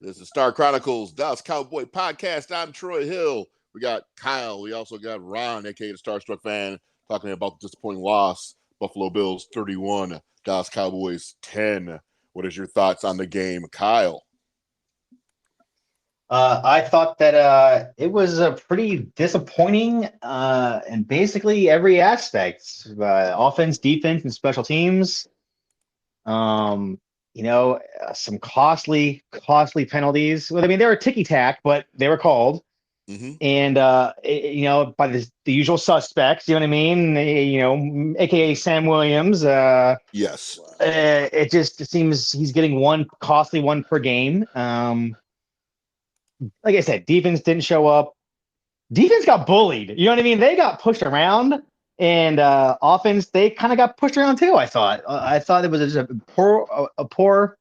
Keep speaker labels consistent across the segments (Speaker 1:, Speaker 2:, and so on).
Speaker 1: This is Star Chronicles, Dallas Cowboy podcast. I'm Troy Hill. We got Kyle. We also got Ron, aka the Starstruck fan, talking about the disappointing loss. Buffalo Bills 31, Dallas Cowboys 10. What is your thoughts on the game, Kyle?
Speaker 2: I thought that it was a pretty disappointing in basically every aspect, offense, defense, and special teams. Some costly penalties. Well, I mean, they were ticky-tack, but they were called.
Speaker 1: Mm-hmm.
Speaker 2: And, by the usual suspects, you know what I mean? AKA Sam Williams.
Speaker 1: Yes.
Speaker 2: It just seems he's getting one costly one per game. Like I said, defense didn't show up. Defense got bullied. You know what I mean? They got pushed around, and offense, they kind of got pushed around too. I thought it was just a poor.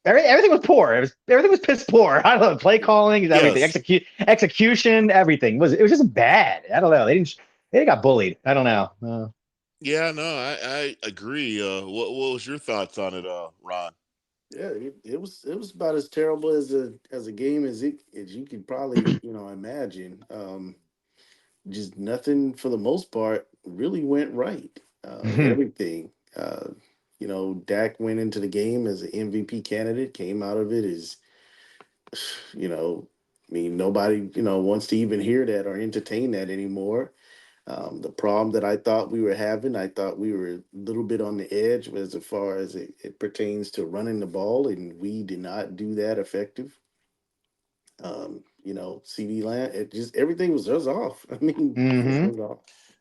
Speaker 2: Everything was poor. Everything was piss poor. I don't know. Play calling, everything,
Speaker 1: yes.
Speaker 2: Execution, everything was. It was just bad. I don't know. They got bullied. I don't know.
Speaker 1: Yeah, no, I agree. What was your thoughts on it, Ron?
Speaker 3: Yeah, it was about as terrible as a game as you could probably imagine. Just nothing for the most part really went right. Everything. Dak went into the game as an MVP candidate, came out of it as nobody wants to even hear that or entertain that anymore. The problem that I thought we were having, I thought we were a little bit on the edge as far as it pertains to running the ball, and we did not do that effective. CD Lamb, everything was just off. I mean, it was off.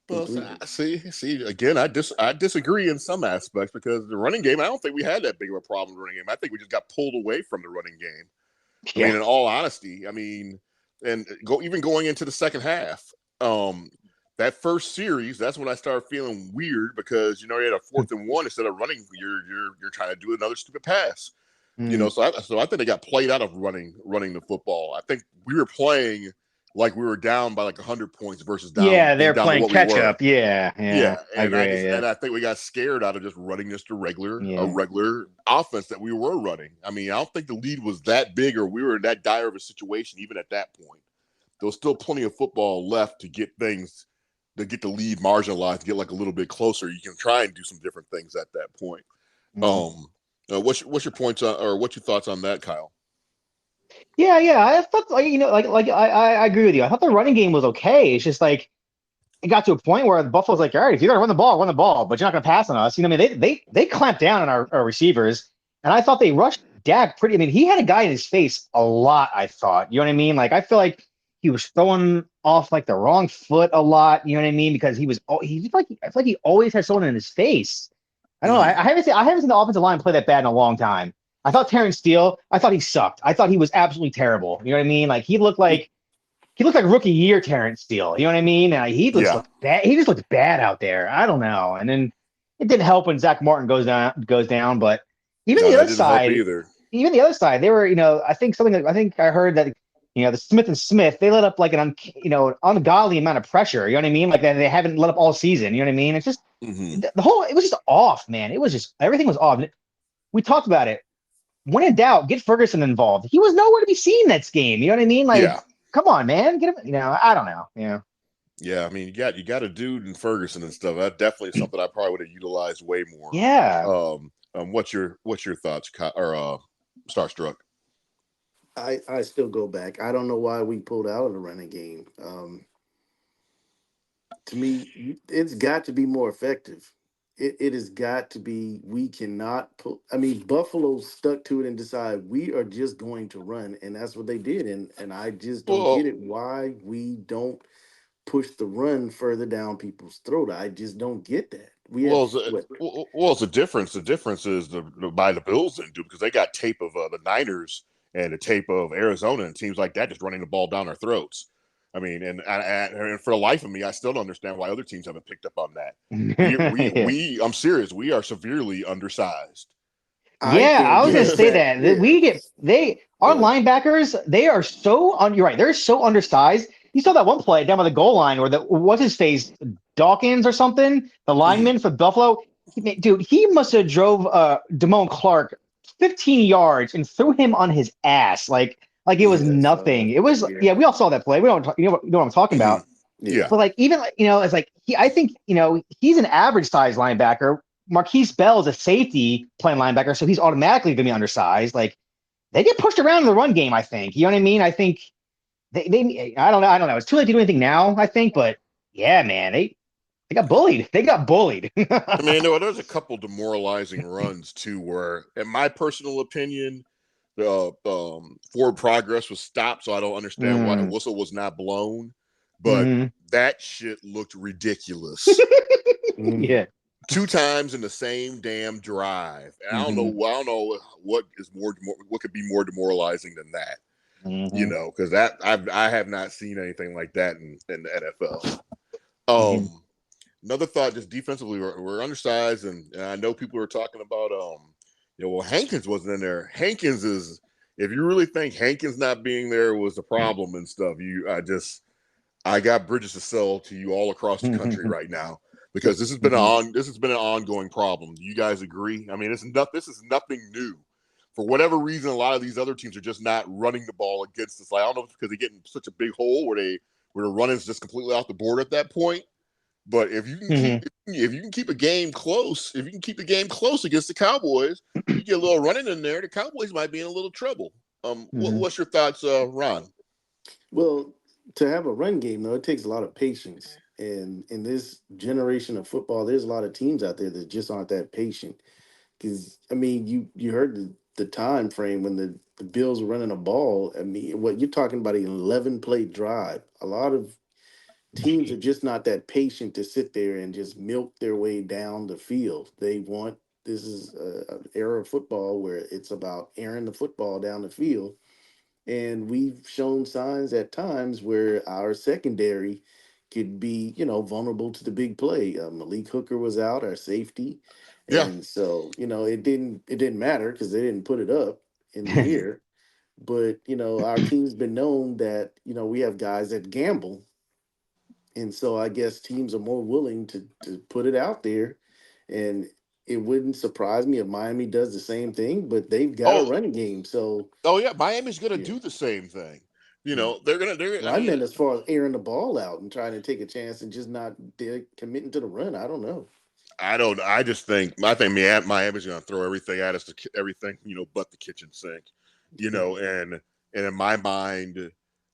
Speaker 1: Well, see, again, I disagree in some aspects because the running game, I don't think we had that big of a problem with the running game. I think we just got pulled away from the running game.
Speaker 2: Yeah.
Speaker 1: I mean, in all honesty, and going into the second half, that first series, that's when I started feeling weird because you had a 4th and 1 instead of running. You're trying to do another stupid pass. So I think they got played out of running the football. I think we were playing like we were down by like 100 points versus down.
Speaker 2: Yeah, they're
Speaker 1: down
Speaker 2: playing catch up. Yeah.
Speaker 1: And
Speaker 2: I agree.
Speaker 1: And I think we got scared out of just running just a regular offense that we were running. I mean, I don't think the lead was that big or we were in that dire of a situation even at that point. There was still plenty of football left to get things, to get the lead marginalized, to get like a little bit closer. You can try and do some different things at that point. What's your points on, or what's your thoughts on that, Kyle?
Speaker 2: Yeah. I thought, I agree with you. I thought the running game was okay. It's just like it got to a point where the Buffalo's like, all right, if you're gonna run the ball, but you're not gonna pass on us. They clamped down on our receivers, and I thought they rushed Dak pretty. I mean, he had a guy in his face a lot. I thought, you know what I mean? Like I feel like he was throwing off like the wrong foot a lot. You know what I mean? Because I feel like he always has someone in his face. I don't know. I haven't seen the offensive line play that bad in a long time. I thought Terrence Steele, he sucked. I thought he was absolutely terrible. You know what I mean? Like he looked like rookie year Terrence Steele. You know what I mean? He looked bad. He just looked bad out there. I don't know. And then it didn't help when Zach Martin goes down. But even the other side, they were, I think I heard that, the Smith and Smith, they let up like an ungodly amount of pressure. You know what I mean? Like that they haven't let up all season. You know what I mean? It's just it was just off, man. It was just everything was off. We talked about it. When in doubt, get Ferguson involved. He was nowhere to be seen that game. You know what I mean? Like, come on, man, get him. I don't know. Yeah.
Speaker 1: Yeah, I mean, you got a dude in Ferguson and stuff. That's definitely something I probably would have utilized way more.
Speaker 2: Yeah.
Speaker 1: What's your thoughts, or Starstruck?
Speaker 3: I still go back. I don't know why we pulled out of the running game. To me, it's got to be more effective. It has got to be. We cannot pull. I mean, Buffalo stuck to it and decided we are just going to run, and that's what they did. And I just don't get it why we don't push the run further down people's throat. I just don't get that.
Speaker 1: It's a difference. The difference is the Bills didn't do, because they got tape of the Niners and the tape of Arizona and teams like that just running the ball down our throats. I mean, and for the life of me, I still don't understand why other teams haven't picked up on that. I'm serious. We are severely undersized.
Speaker 2: I was going to say that. Our linebackers, they are you're right. They're so undersized. You saw that one play down by the goal line where what's his face, Dawkins or something, the lineman for Buffalo. Dude, he must have drove Damone Clark 15 yards and threw him on his ass like it was nothing. It was we all saw that play. We don't you know what I'm talking about.
Speaker 1: Yeah.
Speaker 2: But like even it's like I think he's an average size linebacker. Marquise Bell is a safety playing linebacker, so he's automatically going to be undersized. Like they get pushed around in the run game. I think you know what I mean. I think they I don't know. It's too late to do anything now. I think, but yeah, man, they got bullied. They got bullied.
Speaker 1: I mean, there's a couple demoralizing runs too, where, in my personal opinion, the forward progress was stopped. So I don't understand why the whistle was not blown. But that shit looked ridiculous.
Speaker 2: Yeah.
Speaker 1: 2 times in the same damn drive. And I don't know what could be more demoralizing than that. Because that I have not seen anything like that in the NFL. Another thought, just defensively, we're undersized, and I know people are talking about Hankins wasn't in there. Hankins is, if you really think Hankins not being there was the problem and stuff, I got bridges to sell to you all across the country right now, because this has been an ongoing problem. Do you guys agree? I mean, this is nothing new. For whatever reason, a lot of these other teams are just not running the ball against us. Like, I don't know if it's because they get in such a big hole where the running's just completely off the board at that point. But if you can keep a game close, against the Cowboys, you get a little running in there, the Cowboys might be in a little trouble. What's your thoughts, Ron?
Speaker 3: Well, to have a run game, though, it takes a lot of patience. And in this generation of football, there's a lot of teams out there that just aren't that patient. Because, I mean, you heard the time frame when the Bills were running a ball. I mean, what you're talking about, an 11-play drive. A lot of teams are just not that patient to sit there and just milk their way down the field. This is an era of football where it's about airing the football down the field. And we've shown signs at times where our secondary could be, vulnerable to the big play. Malik Hooker was out, our safety. And so, it didn't matter because they didn't put it up in the air. But, our team's been known that, we have guys that gamble. And so I guess teams are more willing to put it out there. And it wouldn't surprise me if Miami does the same thing, but they've got a running game. So
Speaker 1: Miami's going to do the same thing. They're going to.
Speaker 3: I meant as far as airing the ball out and trying to take a chance and just not committing to the run. I don't know.
Speaker 1: I think Miami's going to throw everything at us, everything, but the kitchen sink, and in my mind,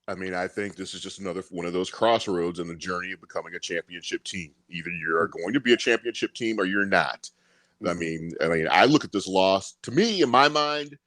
Speaker 1: I mean, I think this is just another one of those crossroads in the journey of becoming a championship team. Either you're going to be a championship team or you're not. I mean, I look at this loss. To me, in my mind,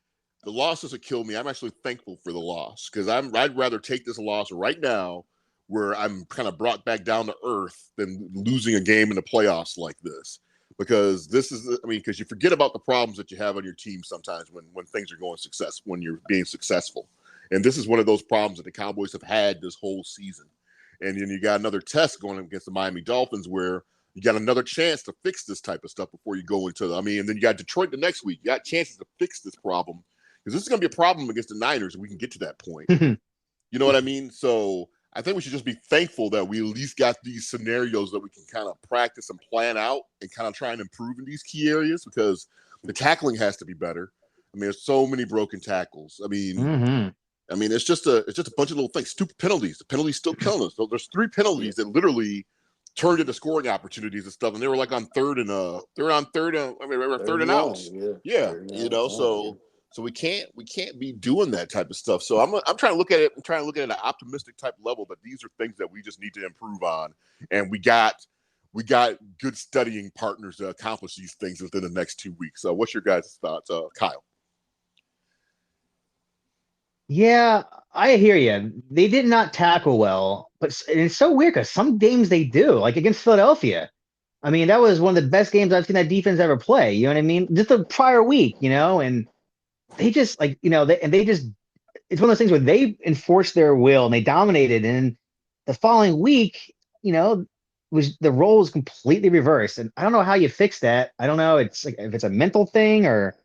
Speaker 1: the loss doesn't kill me. I'm actually thankful for the loss, because I'd rather take this loss right now, where I'm kind of brought back down to earth, than losing a game in the playoffs like this. Because because you forget about the problems that you have on your team sometimes when things are going when you're being successful. And this is one of those problems that the Cowboys have had this whole season. And then you got another test going against the Miami Dolphins, where you got another chance to fix this type of stuff before you go into and then you got Detroit the next week. You got chances to fix this problem, because this is going to be a problem against the Niners if we can get to that point. You know what I mean? So I think we should just be thankful that we at least got these scenarios that we can kind of practice and plan out and kind of try and improve in these key areas, because the tackling has to be better. I mean, there's so many broken tackles. I mean, it's just a bunch of little things. Stupid penalties. The penalties still killing us. So there's 3 penalties that literally turned into scoring opportunities and stuff, and they were like on third and out. So we can't be doing that type of stuff. So I'm trying to look at it. I'm trying to look at it at an optimistic type level, but these are things that we just need to improve on, and we got good studying partners to accomplish these things within the next 2 weeks. So what's your guys' thoughts, Kyle?
Speaker 2: Yeah, I hear you. They did not tackle well, but it's so weird because some games they do, like against Philadelphia. I mean, that was one of the best games I've seen that defense ever play. You know what I mean? Just the prior week, and they just it's one of those things where they enforced their will and they dominated. And the following week, was the role was completely reversed. And I don't know how you fix that. I don't know. It's like if it's a mental thing or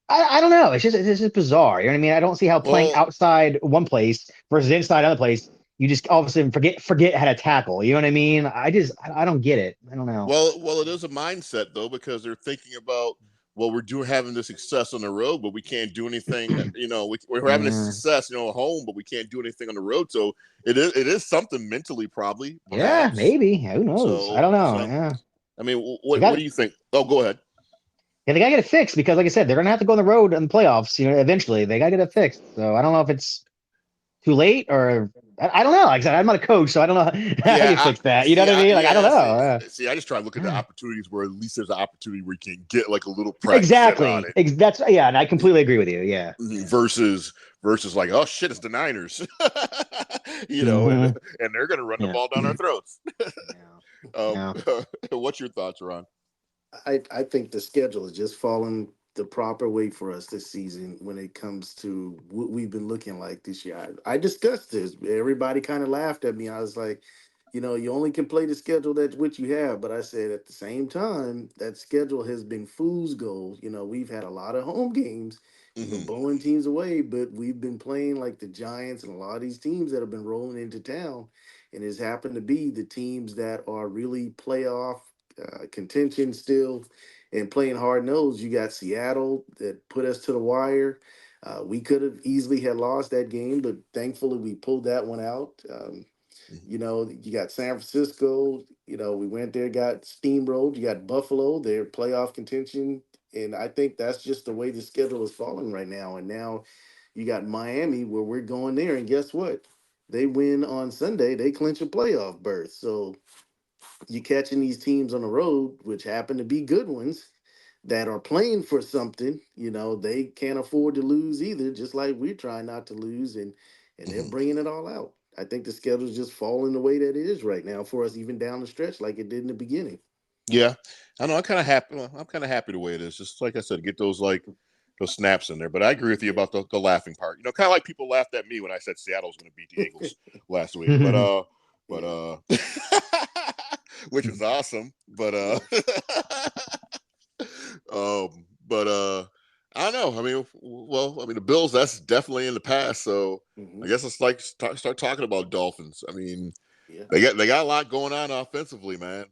Speaker 2: I don't know. It's just bizarre. You know what I mean? I don't see how playing outside one place versus inside another place, you just all of a sudden forget how to tackle. You know what I mean? I don't get it. I don't know.
Speaker 1: Well, it is a mindset though, because they're thinking about well, we're having this success on the road, but we can't do anything. We're having this success, at home, but we can't do anything on the road. So it is something mentally, probably.
Speaker 2: Yeah,
Speaker 1: Perhaps.
Speaker 2: maybe. Who knows? I don't know. Yeah.
Speaker 1: I mean, what do you think? Oh, go ahead.
Speaker 2: Yeah, they gotta get it fixed because, like I said, they're gonna have to go on the road in the playoffs. Eventually they gotta get it fixed. So I don't know if it's too late or I don't know. Like I said, I'm not a coach, so I don't know how you fix that. You know what I mean? Like I don't know.
Speaker 1: See, I just try to look at the opportunities where at least there's an opportunity where you can get like a little practice
Speaker 2: exactly.
Speaker 1: on it.
Speaker 2: That's and I completely agree with you. Yeah.
Speaker 1: Versus like, oh shit, it's the Niners, and they're gonna run the ball down our throats. What's your thoughts, Ron?
Speaker 3: I think the schedule is just falling the proper way for us this season when it comes to what we've been looking like this year. I discussed this. Everybody kind of laughed at me. I was like, you only can play the schedule that's what you have. But I said at the same time, that schedule has been fool's gold. We've had a lot of home games, blowing teams away, but we've been playing like the Giants and a lot of these teams that have been rolling into town. And it's happened to be the teams that are really playoff contention still and playing hard nosed. You got Seattle that put us to the wire. We could have easily had lost that game, but thankfully we pulled that one out. You got San Francisco. We went there, got steamrolled. You got Buffalo, their playoff contention. And I think that's just the way the schedule is falling right now. And now you got Miami where we're going there. And guess what? They win on Sunday. They clinch a playoff berth. So you're catching these teams on the road, which happen to be good ones, that are playing for something. They can't afford to lose either, just like we're trying not to lose, and they're bringing it all out. I think the schedule's just falling the way that it is right now for us, even down the stretch, like it did in the beginning.
Speaker 1: Yeah, I know. I'm kind of happy. I'm kind of happy the way it is. Just like I said, get those snaps in there. But I agree with you about the laughing part. Kind of like people laughed at me when I said Seattle was going to beat the Eagles last week. But which was awesome. But I don't know. I mean, the Bills, that's definitely in the past. So I guess it's like start talking about Dolphins. I mean, they got a lot going on offensively, man.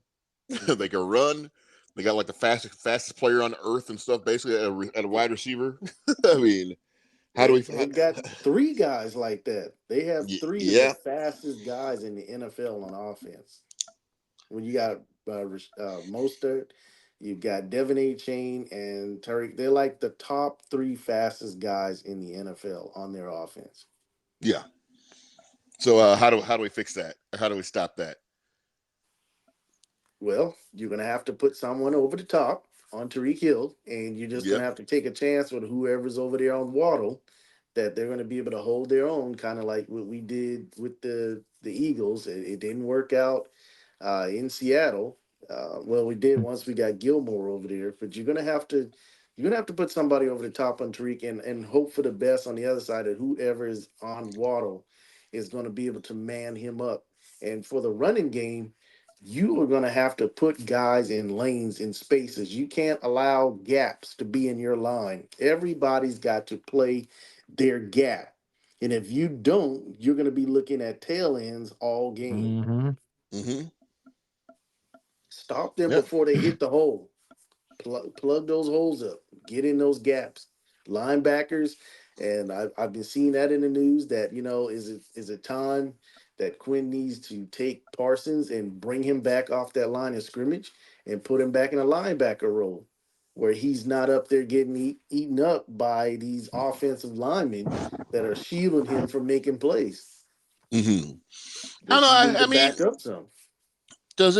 Speaker 1: They can run. They got like the fastest player on earth and stuff, basically at a wide receiver. I mean,
Speaker 3: They've got three guys like that. They have three of the fastest guys in the NFL on offense. When you got Mostert, you've got Devin A-Chain and Tariq. They're like the top three fastest guys in the NFL on their offense.
Speaker 1: Yeah. So how do we fix that? How do we stop that?
Speaker 3: Well, you're going to have to put someone over the top on Tariq Hill, and you're just going to have to take a chance with whoever's over there on Waddle that they're going to be able to hold their own, kind of like what we did with the Eagles. It didn't work out in Seattle. Well, we did once we got Gilmore over there, but you're going to have to put somebody over the top on Tariq and hope for the best on the other side, that whoever is on Waddle is going to be able to man him up. And for the running game, you are going to have to put guys in lanes, in spaces. You can't allow gaps to be in your line. Everybody's got to play their gap. And if you don't, you're going to be looking at tail ends all game. Stop them before they hit the hole. Plug those holes up. Get in those gaps. Linebackers, and I've been seeing that in the news that, is it time that Quinn needs to take Parsons and bring him back off that line of scrimmage and put him back in a linebacker role where he's not up there getting eaten up by these offensive linemen that are shielding him from making plays.
Speaker 1: I know. I mean,
Speaker 3: back up some.
Speaker 1: Do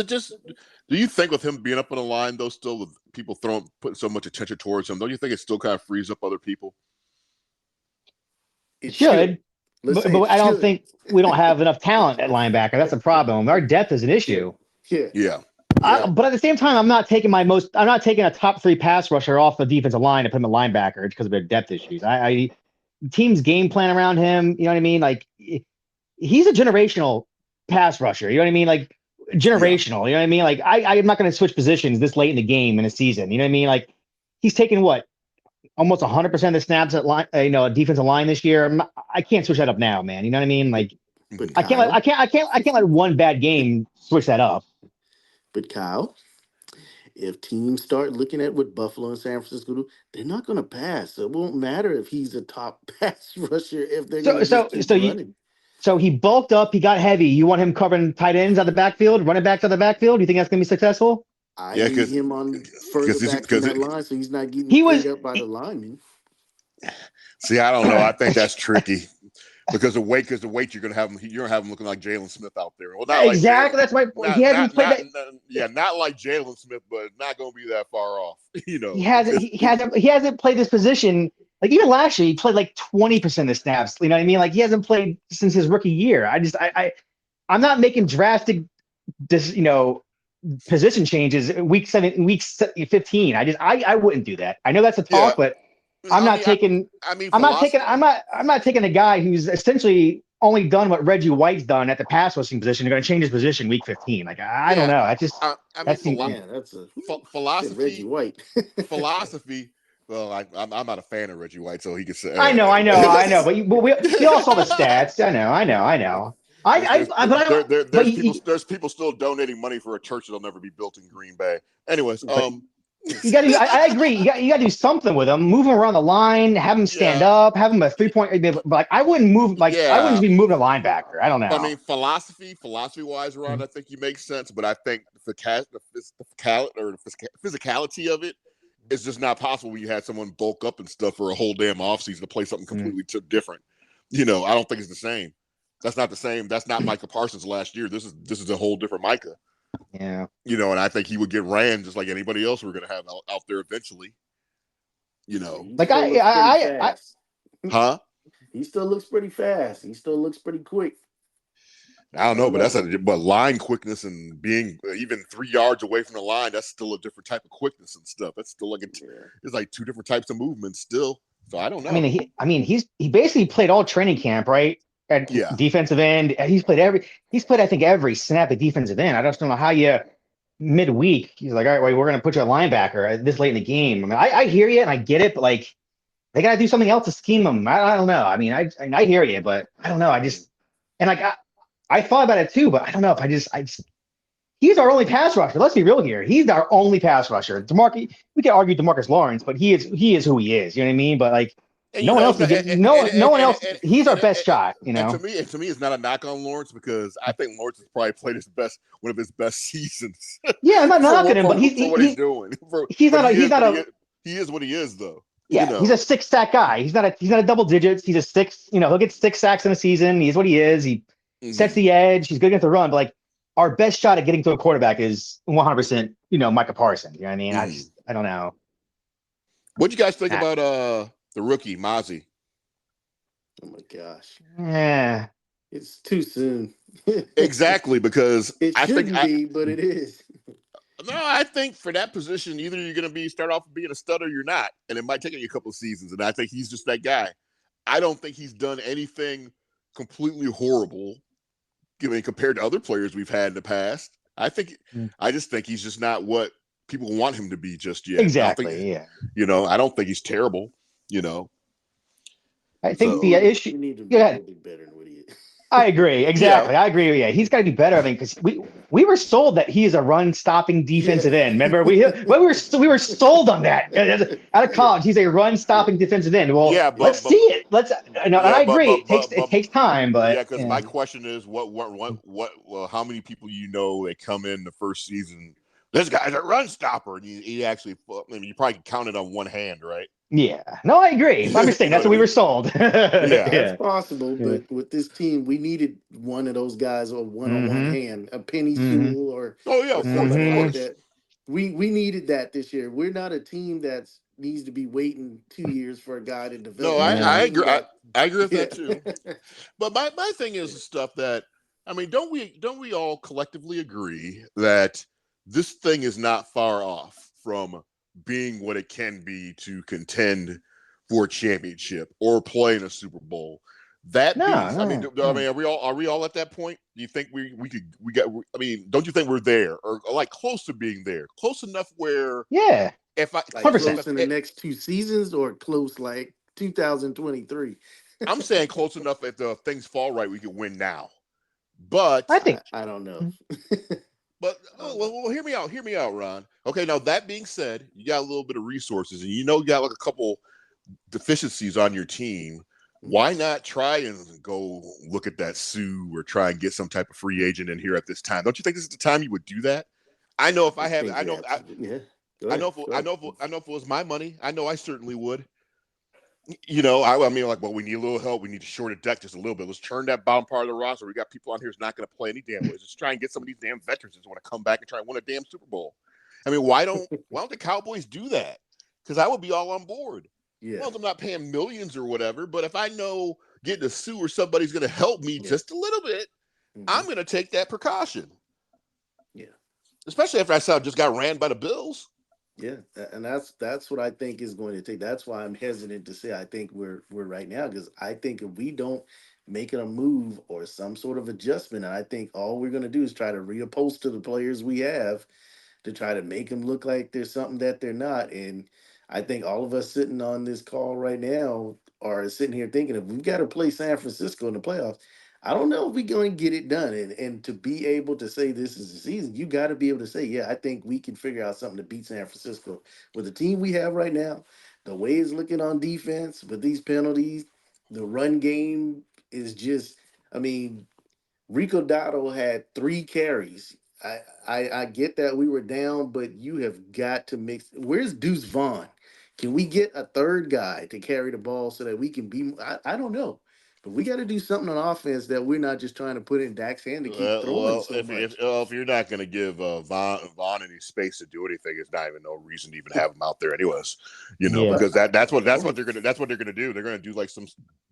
Speaker 1: you think with him being up on the line, though, still with people putting so much attention towards him, don't you think it still kind of frees up other people?
Speaker 2: It should. But I don't think we don't have enough talent at linebacker. That's a problem. Our depth is an issue.
Speaker 1: Yeah.
Speaker 2: But at the same time, I'm not taking a top three pass rusher off the defensive line and put him a linebacker because of their depth issues. Teams game plan around him. You know what I mean? Like he's a generational pass rusher. You know what I mean? Like generational. You know what I mean? Like I'm not going to switch positions this late in the game in a season. You know what I mean? Like he's taking almost 100% of the snaps at line, defensive line this year. I can't switch that up now, man. You know what I mean? Like, I can't let one bad game switch that up.
Speaker 3: But Kyle, If teams start looking at what Buffalo and San Francisco do, they're not going to pass. So it won't matter if he's a top pass rusher if they're going to just keep running.
Speaker 2: So he bulked up. He got heavy. You want him covering tight ends out the backfield, running backs out the backfield? Do you think that's going to be successful?
Speaker 3: I need him on further back from that line, so he's not getting picked up by the linemen.
Speaker 1: See, I don't know. I think that's tricky because the weight you're going to have him looking like Jalen Smith out there. Well, not
Speaker 2: exactly. That's my point. He hasn't played that.
Speaker 1: Not like Jalen Smith, but not going to be that far off.
Speaker 2: He hasn't played this position. Like even last year, he played like 20% of the snaps. You know what I mean? Like he hasn't played since his rookie year. I'm not making drastic, position changes week 15. I wouldn't do that. I know that's a talk, but I'm not taking a guy who's essentially only done what Reggie White's done at the pass rushing position. They're going to change his position week 15. Like I don't know.
Speaker 3: That's a
Speaker 1: philosophy.
Speaker 3: Reggie White
Speaker 1: philosophy. Well, I'm not a fan of Reggie White, so he could say.
Speaker 2: I know. But we all saw the stats. I know.
Speaker 1: There's people still donating money for a church that'll never be built in Green Bay. Anyways,
Speaker 2: you got to. I agree. You got to do something with him. Move him around the line. Have him stand up. Have him a 3-point. Like I wouldn't move. I wouldn't be moving a linebacker. I don't know.
Speaker 1: I mean, philosophy wise, Ron, I think you make sense, but I think the physicality of it is just not possible when you had someone bulk up and stuff for a whole damn offseason to play something completely different. I don't think it's the same. That's not the same. That's not Micah Parsons last year. This is a whole different Micah.
Speaker 2: Yeah.
Speaker 1: And I think he would get ran just like anybody else we're going to have out there eventually.
Speaker 3: Like
Speaker 1: huh?
Speaker 3: He still looks pretty fast. He still looks pretty quick.
Speaker 1: I don't know, but line quickness and being even 3 yards away from the line, that's still a different type of quickness and stuff. That's still like it's like two different types of movements still. So I don't know.
Speaker 2: He basically played all training camp, right? At defensive end. He's played I think every snap at defensive end. I just don't know how you midweek he's like, all right, well, we're gonna put you a linebacker this late in the game. I mean, I hear you and I get it, but like they gotta do something else to scheme him. I don't know. I mean, I hear you, but I don't know. I thought about it too, but I don't know if he's our only pass rusher. Let's be real here. He's our only pass rusher. We can argue DeMarcus Lawrence, but he is who he is. You know what I mean? But like no one else. He's our best shot.
Speaker 1: And to me, it's not a knock on Lawrence because I think Lawrence has probably played one of his best seasons.
Speaker 2: Yeah, I'm not knocking him, but
Speaker 1: he's doing. He is what he is, though.
Speaker 2: Yeah, he's a 6 sack guy. He's not a double digits. He's a 6. He'll get 6 sacks in a season. He's what he is. He sets the edge. He's good against the run. But like our best shot at getting to a quarterback is 100%. Micah Parsons. You know what I mean? I don't know.
Speaker 1: What'd you guys think about the rookie, Mozzie?
Speaker 3: Oh my gosh.
Speaker 2: Yeah.
Speaker 3: It's too soon.
Speaker 1: Exactly, because
Speaker 3: it shouldn't be, but it is.
Speaker 1: No, I think for that position, either you're going to start off being a stud or you're not. And it might take you a couple of seasons. And I think he's just that guy. I don't think he's done anything completely horrible compared to other players we've had in the past. I just think he's just not what people want him to be just yet.
Speaker 2: Exactly.
Speaker 1: I don't think he's terrible.
Speaker 2: I think the issue.
Speaker 3: You need to be better than what he is.
Speaker 2: I agree. Exactly. I agree. Yeah, he's got to be better. I mean, because we were sold that he is a run-stopping defensive end. Remember, we were sold on that out of college. He's a run-stopping defensive end. Well, let's see it. I agree. It takes time, but
Speaker 1: because my question is, how many people that come in the first season? This guy's a run stopper, and he actually. You probably can count it on one hand, right?
Speaker 2: Yeah. No, I agree. I'm just saying that's what we were sold.
Speaker 3: That's possible, but with this team, we needed one of those guys or one on one hand, a Penny Sewell or something like that. We needed that this year. We're not a team that needs to be waiting 2 years for a guy to develop.
Speaker 1: No, I agree. I agree with that too. But my thing is stuff that don't we all collectively agree that this thing is not far off from being what it can be to contend for a championship or play in a Super Bowl? Are we all at that point? Do you think don't you think we're there or like close to being there? Close enough where
Speaker 3: if I close in the next 2 seasons or close like 2023?
Speaker 1: I'm saying close enough that the things fall right we can win now. But
Speaker 3: I don't know.
Speaker 1: But well, hear me out. Hear me out, Ron. Okay, now that being said, you got a little bit of resources, and you got like a couple deficiencies on your team. Why not try and go look at that Sue or try and get some type of free agent in here at this time? Don't you think this is the time you would do that? I know if I have, I know, I know, I know if it was my money, I know I certainly would. I mean, like, well, we need a little help. We need to short a deck just a little bit. Let's turn that bottom part of the roster. We got people on here who's not going to play any damn ways. Let's try and get some of these damn veterans that want to come back and try and win a damn Super Bowl. I mean, why don't the Cowboys do that? Because I would be all on board. Yeah. Well, I'm not paying millions or whatever, but if I know getting a Sue or somebody's going to help me just a little bit, I'm going to take that precaution.
Speaker 3: Yeah.
Speaker 1: Especially after I saw just got ran by the Bills.
Speaker 3: Yeah, and that's what I think is going to take. That's why I'm hesitant to say I think we're right now, because I think if we don't make it a move or some sort of adjustment, I think all we're going to do is try to reoppose to the players we have to try to make them look like there's something that they're not. And I think all of us sitting on this call right now are sitting here thinking, if we've got to play San Francisco in the playoffs, I don't know if we're going to get it done. And to be able to say this is the season, you got to be able to say, yeah, I think we can figure out something to beat San Francisco. With the team we have right now, the way it's looking on defense with these penalties, the run game is just, I mean, Rico Dotto had 3 carries. I get that we were down, but you have got to mix. Where's Deuce Vaughn? Can we get a third guy to carry the ball so that we can be? I don't know. But we got to do something on offense that we're not just trying to put in Dak's hand to keep throwing so much.
Speaker 1: If you're not going to give Vaughn any space to do anything, it's not even no reason to even have him out there, anyways. Because that's what they're gonna do. They're gonna do like some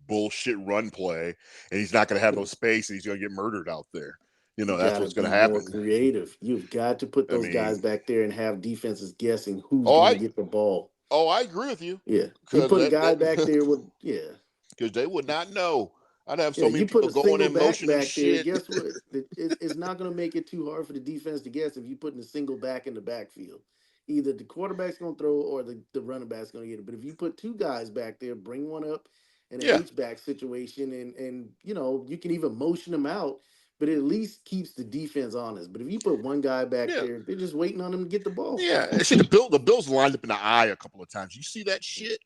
Speaker 1: bullshit run play, and he's not going to have no space, and he's going to get murdered out there. That's what's going to happen.
Speaker 3: More creative. You've got to put those guys back there and have defenses guessing who's going to get the ball.
Speaker 1: Oh, I agree with you.
Speaker 3: Yeah, you put a guy back there with
Speaker 1: because they would not know. I'd have so many people going in motion
Speaker 3: back
Speaker 1: and shit.
Speaker 3: There, guess what? It's not going to make it too hard for the defense to guess if you put in a single back in the backfield. Either the quarterback's going to throw or the running back's going to get it. But if you put 2 guys back there, bring one up in an H-back situation, and you can even motion them out, but it at least keeps the defense honest. But if you put one guy back there, they're just waiting on him to get the ball.
Speaker 1: Yeah, see, the Bills lined up in the eye a couple of times. You see that shit?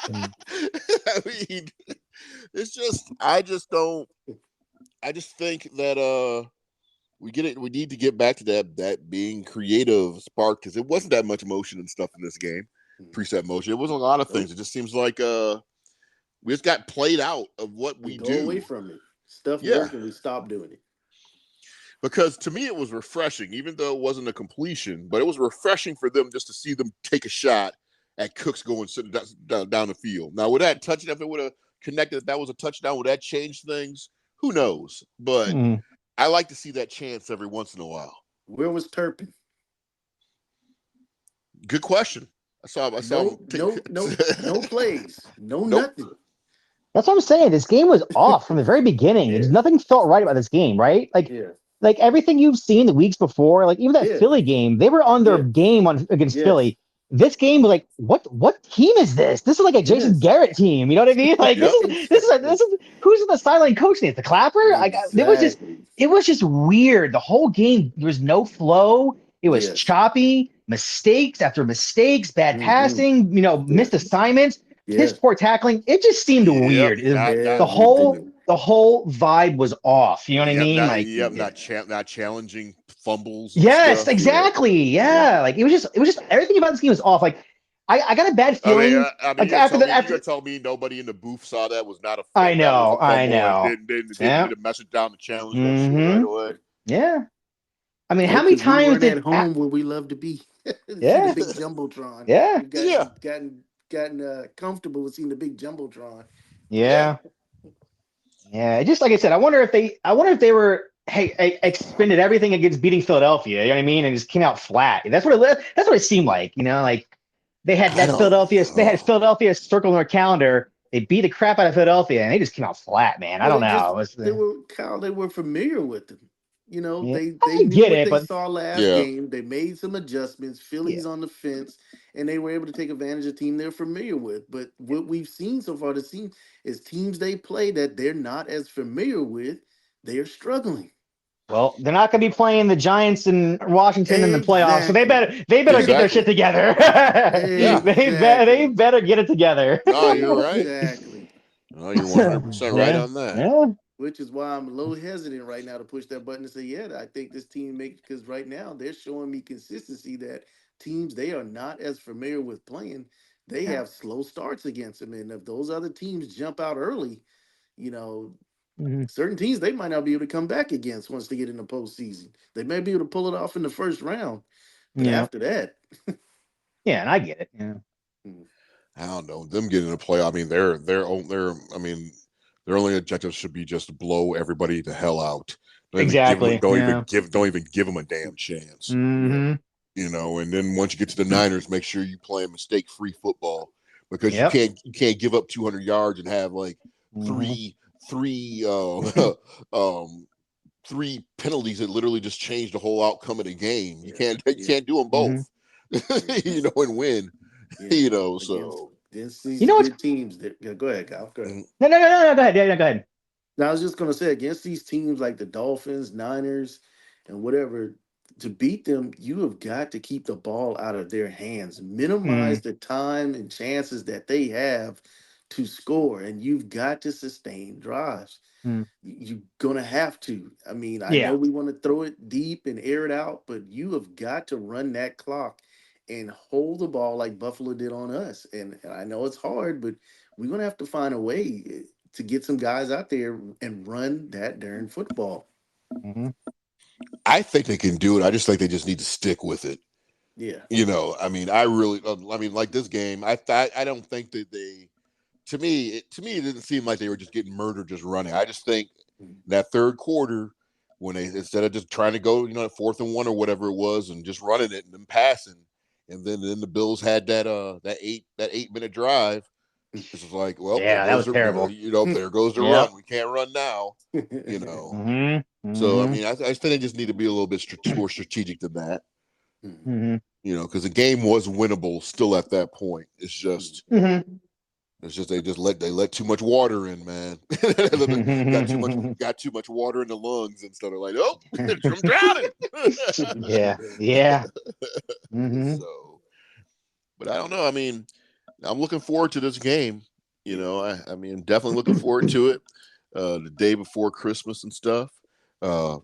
Speaker 1: I mean, it's just I just think that we need to get back to that being creative spark, because it wasn't that much motion and stuff in this game. Preset motion. It wasn't a lot of things. It just seems like we just got played out of what we do.
Speaker 3: Go away from it. Stuff working, we stop doing it.
Speaker 1: Because to me, it was refreshing, even though it wasn't a completion, but it was refreshing for them just to see them take a shot at Cooks going down the field. Now, with that touchdown, if it would have connected, if that was a touchdown, would that change things? Who knows? But I like to see that chance every once in a while.
Speaker 3: Where was Turpin?
Speaker 1: Good question. I saw
Speaker 3: no plays, nothing.
Speaker 2: That's what I'm saying. This game was off from the very beginning. Nothing felt right about this game, right? Like everything you've seen the weeks before, like even that Philly game, they were on their game against Philly. This game was like, what team is this? This is like a Jason Garrett team. You know what I mean? Like this is who's in the sideline coaching it? The Clapper?
Speaker 3: Exactly.
Speaker 2: It was just weird. The whole game, there was no flow. It was choppy, mistakes after mistakes, bad passing, missed assignments. His poor tackling, it just seemed weird. The whole vibe was off. You know what I mean?
Speaker 1: Not challenging fumbles.
Speaker 2: Yes, stuff. Exactly. Yeah. Like it was just everything about this game was off. Like I got a bad feeling.
Speaker 1: You're telling me nobody in the booth saw that was not a.
Speaker 2: I know.
Speaker 1: Didn't get a message down to challenge that shit right away.
Speaker 2: Yeah. I mean, how many times
Speaker 3: did at home where we love to be?
Speaker 2: Yeah.
Speaker 3: The big jumbotron.
Speaker 2: Yeah.
Speaker 3: Gotten comfortable with seeing the big jumbotron.
Speaker 2: Yeah. Yeah. Just like I said, I wonder if they were expended everything against beating Philadelphia. You know what I mean? And just came out flat. That's what it seemed like. Like they had Philadelphia circled on their calendar. They beat the crap out of Philadelphia, and they just came out flat, man. I don't know.
Speaker 3: They were familiar with them. They knew what they saw last game. They made some adjustments. Philly's on the fence, and they were able to take advantage of a team they're familiar with. But what we've seen so far this season is teams they play that they're not as familiar with, they are struggling.
Speaker 2: Well, they're not going to be playing the Giants in Washington in the playoffs, so they better get their
Speaker 1: Exactly.
Speaker 2: shit together.
Speaker 1: Yeah.
Speaker 2: They better get it together.
Speaker 1: No, you're right.
Speaker 3: Exactly.
Speaker 1: No, you're 100% right
Speaker 2: Yeah,
Speaker 1: on that.
Speaker 2: yeah,
Speaker 3: Which is why I'm a little hesitant right now to push that button and say, yeah, I think this team makes, because right now they're showing me consistency that teams they are not as familiar with playing, they
Speaker 2: yeah.
Speaker 3: have slow starts against them. And if those other teams jump out early, you know,
Speaker 2: Mhm.
Speaker 3: certain teams they might not be able to come back against once they get in the postseason. They may be able to pull it off in the first round, but
Speaker 2: Yeah,
Speaker 3: after that,
Speaker 2: yeah, and I get it. Yeah,
Speaker 3: mm,
Speaker 1: I don't know. Them getting in a play. I mean, I mean, their only objective should be just to blow everybody the hell out.
Speaker 2: exactly. Yeah.
Speaker 1: Don't even give them a damn chance.
Speaker 3: yeah,
Speaker 2: Mm-hmm.
Speaker 1: And then once you get to the Niners, make sure you play mistake-free football because
Speaker 2: Yep.
Speaker 1: you can't give up 200 yards and have like
Speaker 2: Mm-hmm.
Speaker 1: three um three penalties that literally just change the whole outcome of the game. You
Speaker 3: yeah,
Speaker 1: can't do them
Speaker 2: Mm-hmm.
Speaker 1: both. And win.
Speaker 3: yeah. Against
Speaker 1: So
Speaker 3: against
Speaker 2: You
Speaker 3: these
Speaker 2: know what's
Speaker 3: good teams that go ahead, Kyle. Go ahead.
Speaker 1: mm,
Speaker 2: no, go ahead. Yeah, go ahead.
Speaker 3: Now I was just gonna say against these teams like the Dolphins, Niners, and whatever, to beat them, you have got to keep the ball out of their hands, minimize
Speaker 2: Mm,
Speaker 3: the time and chances that they have to score, and you've got to sustain drives.
Speaker 2: mm.
Speaker 3: You're gonna have to. I mean, I know
Speaker 2: Yeah.
Speaker 3: we want to throw it deep and air it out, but you have got to run that clock and hold the ball like Buffalo did on us. And I know it's hard, but we're gonna have to find a way to get some guys out there and run that darn football.
Speaker 2: Mm-hmm.
Speaker 1: I think they can do it. I just think they just need to stick with it.
Speaker 3: Yeah.
Speaker 1: I mean, I mean, like this game, I don't think that they. To me, it didn't seem like they were just getting murdered just running. I just think
Speaker 3: Mm.
Speaker 1: that third quarter, when they instead of just trying to go, at 4th and 1 or whatever it was, and just running it and then passing, and then the Bills had that 8-minute drive. It's just like, well, there
Speaker 2: Yeah, that
Speaker 1: goes
Speaker 2: was terrible.
Speaker 1: there goes the run.
Speaker 2: Yep.
Speaker 1: We can't run now.
Speaker 2: Mm-hmm.
Speaker 1: So I
Speaker 2: Mm-hmm.
Speaker 1: mean, I think they just need to be a little bit more strategic than that.
Speaker 3: Mm.
Speaker 2: Mm-hmm.
Speaker 1: Because the game was winnable still at that point.
Speaker 2: Mm-hmm.
Speaker 1: It's just they let too much water in, man. Got too much water in the lungs instead of like, oh, I'm drowning.
Speaker 2: Yeah. Yeah. Mm-hmm.
Speaker 1: So, but I don't know. I mean, I'm looking forward to this game. I mean, definitely looking forward to it. The day before Christmas and stuff. Uh,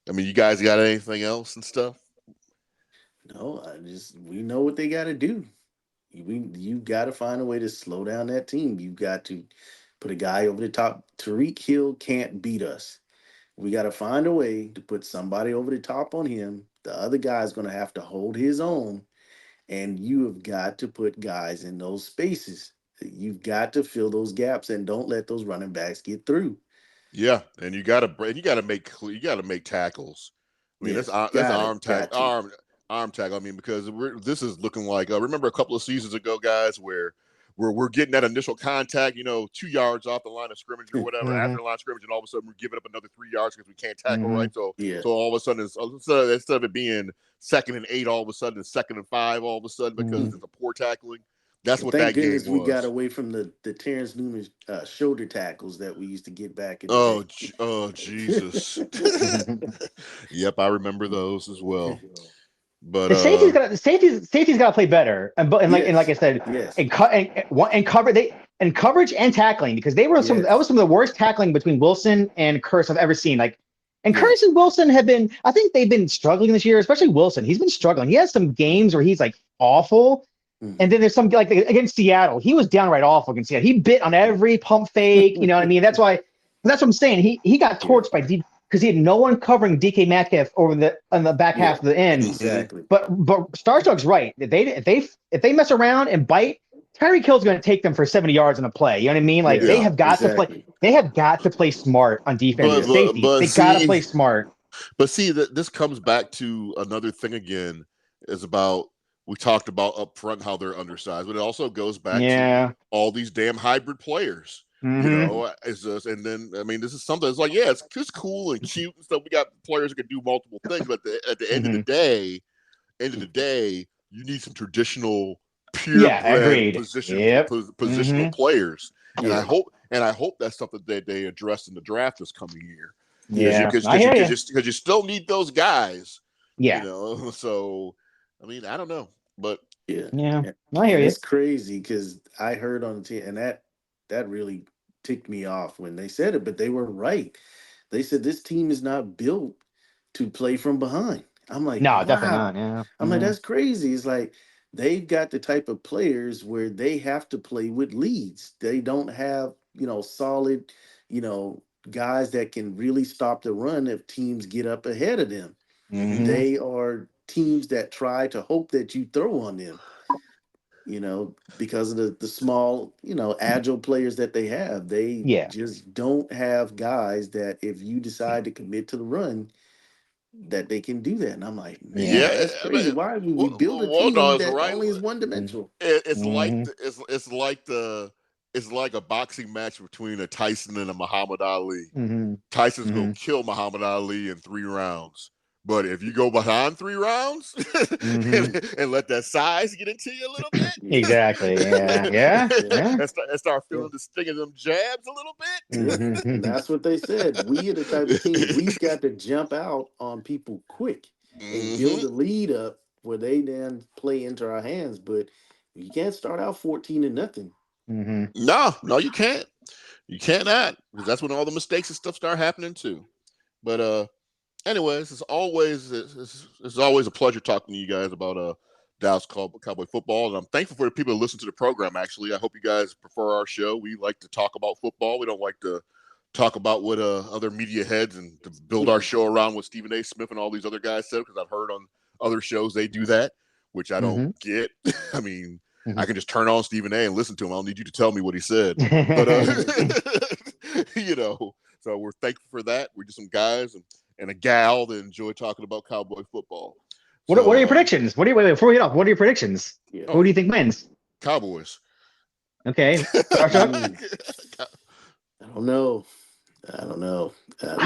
Speaker 1: I mean, you guys got anything else and stuff?
Speaker 3: No, we know what they got to do. You got to find a way to slow down that team. You got to put a guy over the top. Tariq Hill can't beat us. We got to find a way to put somebody over the top on him. The other guy's going to have to hold his own, and you have got to put guys in those spaces. You've got to fill those gaps and don't let those running backs get through.
Speaker 1: Yeah, and you got to make tackles. I mean,
Speaker 3: Yes,
Speaker 1: that's
Speaker 3: got to.
Speaker 1: arm tackle. I mean, because this is looking like remember a couple of seasons ago, guys, where we're getting that initial contact, 2 yards off the line of scrimmage or whatever,
Speaker 2: Mm-hmm.
Speaker 1: after the line of scrimmage, and all of a sudden we're giving up another 3 yards because we can't tackle
Speaker 2: Mm-hmm.
Speaker 1: right. So
Speaker 3: Yeah.
Speaker 1: all of a sudden, instead of it being 2nd and 8, all of a sudden it's 2nd and 5, all of a sudden because
Speaker 2: Mm-hmm.
Speaker 1: it's a poor tackling. That's
Speaker 3: Well,
Speaker 1: what
Speaker 3: thank
Speaker 1: that game
Speaker 3: goodness we got
Speaker 1: was.
Speaker 3: away from the Terrence Newman shoulder tackles that we used to get back in the
Speaker 1: Oh,
Speaker 3: day.
Speaker 1: Jesus. Yep, I remember those as well. But
Speaker 2: the safety's got to play better, and like I
Speaker 3: Yes,
Speaker 2: said,
Speaker 3: yes,
Speaker 2: and cover they and coverage and tackling, because they were that
Speaker 3: yes,
Speaker 2: was some of the worst tackling between Wilson and Curse I've ever seen. And
Speaker 3: yes.
Speaker 2: Curse and Wilson I think they've been struggling this year, especially Wilson. He's been struggling. He has some games where he's like awful, and
Speaker 3: Mhm.
Speaker 2: then there's some like against Seattle, he was downright awful against Seattle. He bit on every pump fake. You know what I mean? That's what I'm saying. He got
Speaker 3: Yeah,
Speaker 2: torched by because he had no one covering DK Metcalf on the back
Speaker 3: yeah,
Speaker 2: half of the end.
Speaker 1: mhm.
Speaker 3: exactly.
Speaker 2: But Starstruck's right. If they mess around and bite, Tyreek Hill's going to take them for 70 yards in a play. You know what I mean? Like
Speaker 3: Yeah,
Speaker 1: Yeah.
Speaker 2: they have got to play smart on defense
Speaker 1: But
Speaker 2: and
Speaker 3: yeah,
Speaker 1: but
Speaker 2: safety.
Speaker 1: but
Speaker 2: They got to
Speaker 1: see,
Speaker 2: play smart.
Speaker 1: but see that this comes back to another thing again is about we talked about up front how they're undersized, but it also goes back to
Speaker 2: Yeah.
Speaker 1: all these damn hybrid players.
Speaker 2: Mm-hmm.
Speaker 1: Is this and then I mean this is something that's like, yeah, it's just cool and cute and stuff. We got players who can do multiple things, but at the
Speaker 2: Mm-hmm.
Speaker 1: end of the day, you need some traditional
Speaker 2: Yeah.
Speaker 1: purebred
Speaker 2: Agreed. Yep.
Speaker 1: positional
Speaker 2: Mm-hmm.
Speaker 1: players. And
Speaker 3: yeah.
Speaker 1: I hope that's something that they address in the draft this coming year.
Speaker 2: Yeah,
Speaker 1: because you still need those guys.
Speaker 2: Yeah.
Speaker 1: So I mean, I don't know, but
Speaker 2: I hear
Speaker 3: and
Speaker 2: you.
Speaker 3: it's crazy because I heard on the team, and that really ticked me off when they said it, but they were right. They said this team is not built to play from behind. I'm like,
Speaker 2: No, definitely
Speaker 3: wow.
Speaker 2: not. Yeah.
Speaker 3: I'm like, that's crazy. It's like they've got the type of players where they have to play with leads. They don't have, solid, guys that can really stop the run if teams get up ahead of them. They are teams that try to hope that you throw on them, because of the small, agile players that they have. They
Speaker 2: Yeah.
Speaker 3: just don't have guys that if you decide to commit to the run, that they can do that. And I'm like,
Speaker 2: Yeah.
Speaker 3: man, that's crazy. Why would we build a
Speaker 1: no,
Speaker 3: team
Speaker 1: it's
Speaker 3: that
Speaker 1: right.
Speaker 3: only is one dimensional?
Speaker 1: It's like a boxing match between a Tyson and a Muhammad Ali.
Speaker 2: Mm-hmm.
Speaker 1: Tyson's gonna kill Muhammad Ali in 3 rounds. But if you go behind 3 rounds and let that size get into you a little bit,
Speaker 2: exactly, yeah.
Speaker 1: and start feeling the sting of them jabs a little bit.
Speaker 3: And that's what they said. We are the type of team, we've got to jump out on people quick and build a lead up where they then play into our hands. But you can't start out 14-0.
Speaker 1: No, you can't. You cannot, because that's when all the mistakes and stuff start happening too. But anyways, it's always a pleasure talking to you guys about Dallas Cowboy football, and I'm thankful for the people that listen to the program. Actually, I hope you guys prefer our show. We like to talk about football. We don't like to talk about what other media heads and to build our show around what Stephen A. Smith and all these other guys said, because I've heard on other shows they do that, which I don't get. I mean, I can just turn on Stephen A. and listen to him. I don't need you to tell me what he said. But so we're thankful for that. We're just some guys and a gal that enjoy talking about Cowboy football.
Speaker 2: What are your predictions? Before we get off, what are your predictions? Who do you think wins?
Speaker 1: Cowboys.
Speaker 2: Okay.
Speaker 3: I don't know.
Speaker 2: I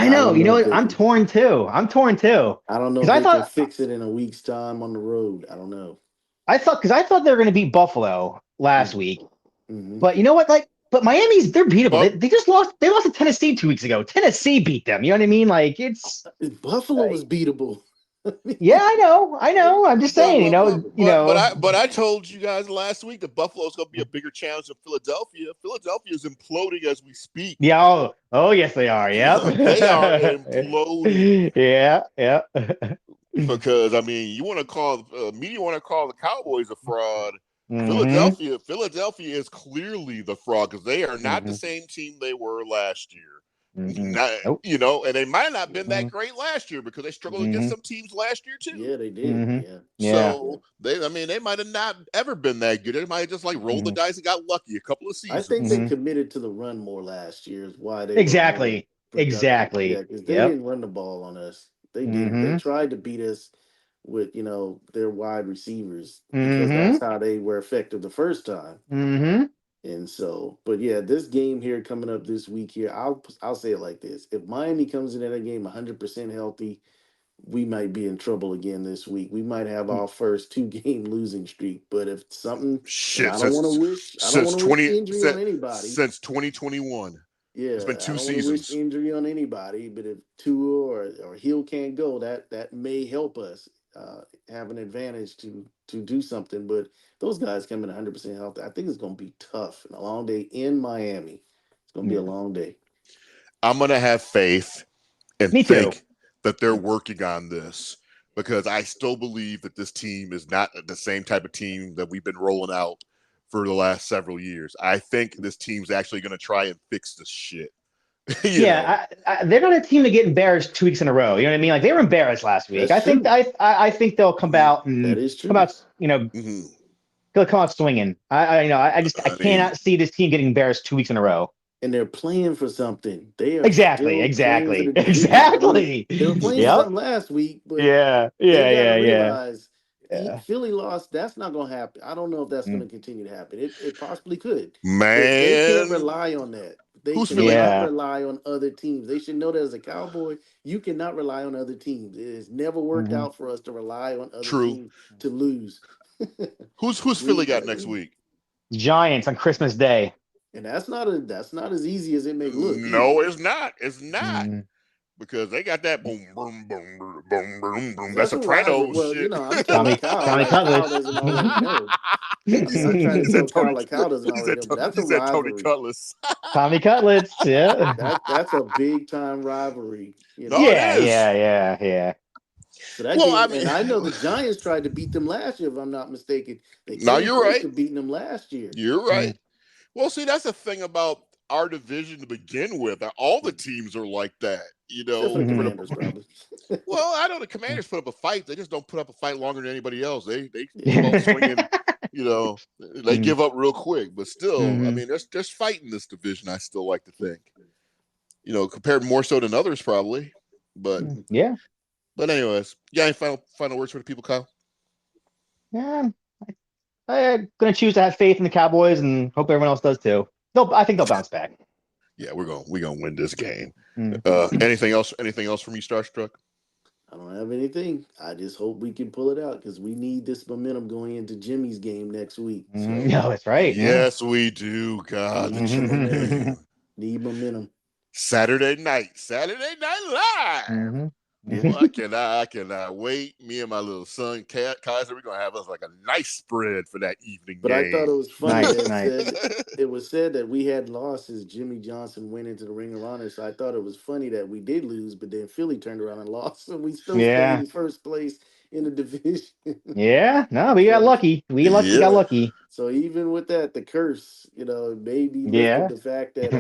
Speaker 2: know. I'm torn too. I
Speaker 3: don't know if they can fix it in a week's time on the road. I don't know.
Speaker 2: I thought they were going to beat Buffalo last week, but you know what? But Miami's, they're beatable. They just lost. They lost to Tennessee 2 weeks ago. Tennessee beat them. You know what I mean?
Speaker 3: Buffalo was beatable.
Speaker 2: Yeah, I know. I'm just saying,
Speaker 1: But I told you guys last week that Buffalo's going to be a bigger challenge than Philadelphia. Philadelphia is imploding as we speak.
Speaker 2: Yeah. Oh, yes, they are. Yep.
Speaker 1: They are imploding.
Speaker 2: Yeah.
Speaker 1: Because you want to call media want to call the Cowboys a fraud. Philadelphia is clearly the fraud, because they are not the same team they were last year. Nope. And they might not have been that great last year, because they struggled against some teams last year too.
Speaker 3: Yeah, they did.
Speaker 1: So they might have not ever been that good. They might have just rolled the dice and got lucky a couple of seasons.
Speaker 3: I think they committed to the run more last year is why they
Speaker 2: exactly.
Speaker 3: Yeah, because they didn't run the ball on us. They did. They tried to beat us with their wide receivers, because that's how they were effective the first time. And so, but yeah, this game here coming up this week here, I'll say it like this: if Miami comes into that game 100% healthy, we might be in trouble again this week. We might have our first 2-game losing streak. But if something, I don't want to wish injury on anybody
Speaker 1: since 2021.
Speaker 3: Yeah,
Speaker 1: it's been 2 seasons.
Speaker 3: I don't wish injury on anybody, but if Tua or Hill can't go, that may help us have an advantage to do something. But those guys coming 100% healthy, I think it's going to be tough and a long day in Miami. It's going to be a long day.
Speaker 1: I'm going to have faith and think that they're working on this, because I still believe that this team is not the same type of team that we've been rolling out for the last several years. I think this team's actually going to try and fix this shit.
Speaker 2: They're not a team to get embarrassed 2 weeks in a row. You know what I mean? They were embarrassed last week. I think they'll come out and
Speaker 3: that is true.
Speaker 2: Come out, they'll come out swinging. I cannot see this team getting embarrassed 2 weeks in a row.
Speaker 3: And they're playing for something. They are
Speaker 2: exactly.
Speaker 3: They were playing for something last week, but realize Philly lost. That's not going to happen. I don't know if that's going to continue to happen. It possibly could.
Speaker 1: Man,
Speaker 3: they can't rely on that. They cannot rely on other teams. They should know that as a Cowboy, you cannot rely on other teams. It has never worked out for us to rely on other teams to lose.
Speaker 1: Who's Philly got next week?
Speaker 2: Giants on Christmas Day.
Speaker 3: And that's not as easy as it may look.
Speaker 1: No, it's not. It's not. because they got that boom, boom, boom, boom, boom, boom, boom. That
Speaker 3: That's a rivalry.
Speaker 1: Sopranos
Speaker 3: Well,
Speaker 1: shit.
Speaker 3: I'm telling Kyle,
Speaker 2: Tommy
Speaker 3: like Kyle
Speaker 2: Cutlass.
Speaker 3: doesn't already know.
Speaker 1: he
Speaker 3: I'm trying
Speaker 1: said,
Speaker 3: to
Speaker 1: he
Speaker 3: tell
Speaker 1: said
Speaker 3: Kyle
Speaker 1: Tony.
Speaker 3: like Kyle doesn't
Speaker 1: He
Speaker 3: already
Speaker 1: said,
Speaker 3: know, but that's
Speaker 1: he
Speaker 3: a
Speaker 1: said Tony
Speaker 3: rivalry.
Speaker 1: Cutlass.
Speaker 2: Tommy Cutlets, yeah.
Speaker 3: That's a big time rivalry.
Speaker 1: No, it is.
Speaker 2: Yeah.
Speaker 3: So that
Speaker 1: Well, I
Speaker 3: game,
Speaker 1: mean,
Speaker 3: and I know the Giants tried to beat them last year, if I'm not mistaken. They
Speaker 1: no,
Speaker 3: came
Speaker 1: you're
Speaker 3: close
Speaker 1: right.
Speaker 3: to beating them last year.
Speaker 1: You're right. Well, see, that's the thing about our division to begin with. All the teams are like that,
Speaker 3: Except for the Commanders, probably.
Speaker 1: Well, I know the Commanders put up a fight. They just don't put up a fight longer than anybody else. They keep on swinging. They give up real quick. But still, I mean, there's fight in this division. I still like to think, compared more so than others probably. But
Speaker 2: yeah.
Speaker 1: But anyways, any final words for the people, Kyle?
Speaker 2: Yeah. I'm gonna choose to have faith in the Cowboys and hope everyone else does too. I think they'll bounce back.
Speaker 1: Yeah, we're gonna win this game. Anything else from you, Starstruck?
Speaker 3: I don't have anything. I just hope we can pull it out because we need this momentum going into Jimmy's game next week. So,
Speaker 2: no, that's right.
Speaker 1: Yes, we do. God,
Speaker 3: need momentum.
Speaker 1: Saturday Night Live. Well, I cannot wait. Me and my little son, Kaiser, we're gonna have us like a nice spread for that evening
Speaker 3: but
Speaker 1: game.
Speaker 3: I thought it was funny
Speaker 2: nice.
Speaker 3: it was said that we had lost as Jimmy Johnson went into the Ring of Honor. So I thought it was funny that we did lose, but then Philly turned around and lost, so we still stayed in first place in the division.
Speaker 2: No, we got lucky. We got lucky.
Speaker 3: So even with that, the curse, maybe lifted the fact that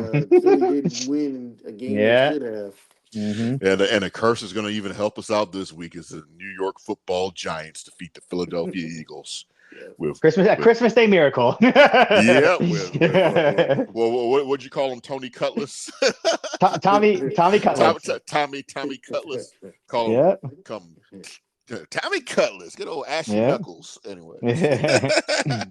Speaker 3: Philly didn't win a game they should have.
Speaker 1: And the curse is going to even help us out this week as the New York Football Giants defeat the Philadelphia Eagles. With
Speaker 2: Christmas Day miracle.
Speaker 1: Well, what'd you call him? Tony Cutlass.
Speaker 2: Tommy Cutlass.
Speaker 1: Tommy Cutlass. Call him. Tommy Cutlass. Good old Ashy Knuckles. Anyway.
Speaker 3: You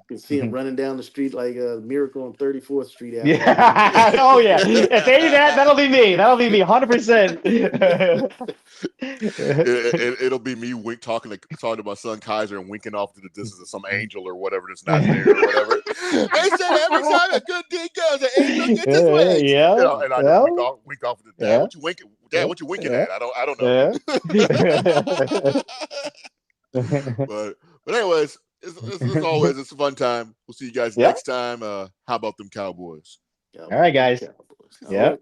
Speaker 3: can see him running down the street like a Miracle on 34th Street.
Speaker 2: Oh, yeah. If they do that, that'll be me. 100%.
Speaker 1: It'll be me talking to my son Kaiser and winking off to the distance of some angel or whatever that's not there or whatever. They said every time a good deed goes, an angel gets his way. And I just wink off to Dad. What you winking? Dad, what you winking at? I don't know. But anyways, as always, it's a fun time. We'll see you guys next time. How about them Cowboys?
Speaker 2: All right, guys. Yep.